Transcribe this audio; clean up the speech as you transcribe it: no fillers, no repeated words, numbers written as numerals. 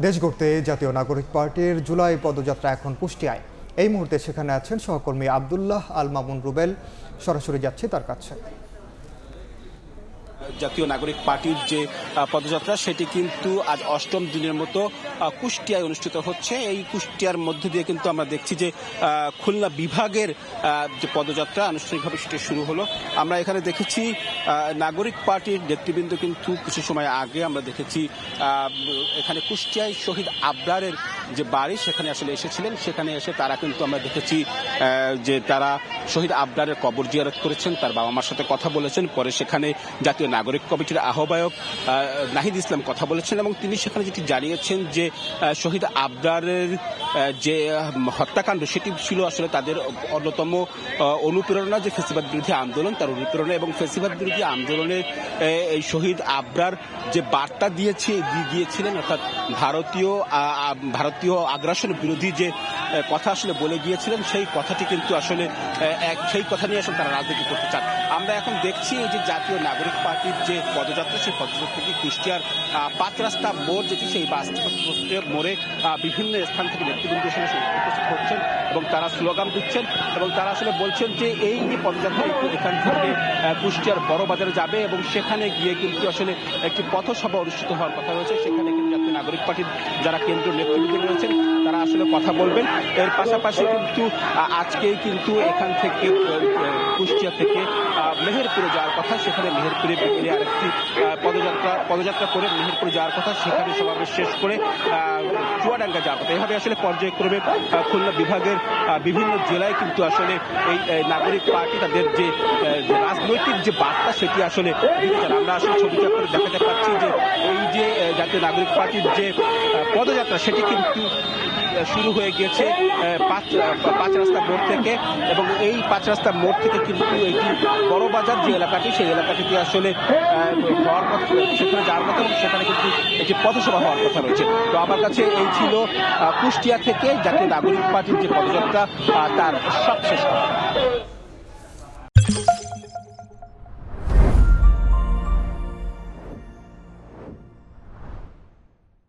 দেশ গড়তে জাতীয় নাগরিক পার্টির জুলাই পদযাত্রা এখন কুষ্টিয়ায়। এই মুহূর্তে সেখানে আছেন সহকর্মী আব্দুল্লাহ আল মামুন রুবেল। সরাসরি যাচ্ছে তার কাছে। জাতীয় নাগরিক পার্টির যে পদযাত্রা সেটি কিন্তু আজ অষ্টম দিনের মতো কুষ্টিয়ায় অনুষ্ঠিত হচ্ছে। এই কুষ্টিয়ার মধ্যে দিয়ে কিন্তু আমরা দেখছি যে খুলনা বিভাগের যে পদযাত্রা আনুষ্ঠানিকভাবে সেটি শুরু হলো। আমরা এখানে দেখেছি নাগরিক পার্টির নেতৃবৃন্দ কিন্তু কিছু সময় আগে আমরা দেখেছি এখানে কুষ্টিয়ায় শহীদ আবরারের যে বাড়ি সেখানে আসলে এসেছিলেন। সেখানে এসে তারা কিন্তু আমরা দেখেছি যে তারা শহীদ আবরারের কবর জিয়ারত করেছেন, তার বাবা মার সাথে কথা বলেছেন। পরে সেখানে জাতীয় নাগরিক কমিটির আহ্বায়ক নাহিদ ইসলাম কথা বলেছেন এবং তিনি সেখানে যেটি জানিয়েছেন যে শহীদ আবরারের যে হত্যাকাণ্ড সেটি ছিল আসলে তাদের অন্যতম অনুপ্রেরণা, যে ফ্যাসিবাদ বিরোধী আন্দোলন তার অনুপ্রেরণা, এবং ফ্যাসিবাদ বিরোধী আন্দোলনের এই শহীদ আবরার যে বার্তা দিয়েছিলেন, অর্থাৎ ভারতীয় আগ্রাসন বিরোধী যে কথা আসলে বলে গিয়েছিলেন, সেই কথাটি কিন্তু আসলে সেই কথা নিয়ে আসলে তারা রাজনীতি করতে চান। আমরা এখন দেখছি এই যে জাতীয় নাগরিক পার্টির যে পদযাত্রা, সেই পদযাত্রা থেকে কুষ্টিয়ার 5 রাস্তা মোড় যেটি, সেই মোড়ে বিভিন্ন স্থান থেকে নেতৃবৃন্দ উপস্থিত হচ্ছেন এবং তারা স্লোগান দিচ্ছেন এবং তারা আসলে বলছেন যে এই যে পদযাত্রা এখান থেকে কুষ্টিয়ার বড় বাজারে যাবে এবং সেখানে গিয়ে কিন্তু আসলে একটি পথসভা অনুষ্ঠিত হওয়ার কথা রয়েছে। সেখানে কিন্তু জাতীয় নাগরিক পার্টির যারা কেন্দ্রীয় নেতৃবৃন্দ রয়েছেন তারা আসলে কথা বলবেন। এর পাশাপাশি কিন্তু আজকেই কিন্তু এখান থেকে কুষ্টিয়া থেকে মেহেরপুরে যাওয়ার কথা, সেখানে মেহেরপুরে আরেকটি পদযাত্রা করে মেহেরপুরে যাওয়ার কথা, সেখানে সমাবেশ শেষ করে চুয়াডাঙ্গা যাওয়ার কথা। এভাবে আসলে পর্যায়ক্রমে খুলনা বিভাগের বিভিন্ন জেলায় কিন্তু আসলে এই নাগরিক পার্টি তাদের যে রাজনৈতিক যে বার্তা সেটি আসলে দিতে চান। আমরা আসলে ছবিতে আপনাদের দেখাতে পাচ্ছি যে এই যে জাতীয় নাগরিক পার্টির যে পদযাত্রা সেটি কিন্তু শুরু হয়ে গিয়েছে 5 রাস্তা মোড় থেকে, এবং এই 5 রাস্তা মোড় থেকে কিন্তু একটি বড় বাজার যে এলাকাটি, সেই এলাকাটিতে আসলে হওয়ার কথা, সেখানে যাওয়ার কথা এবং সেখানে কিন্তু একটি পথসভা হওয়ার কথা রয়েছে। তো আমার কাছে এই ছিল কুষ্টিয়া থেকে জাতীয় নাগরিক পার্টির যে পদযাত্রা তার সবশেষ কথা।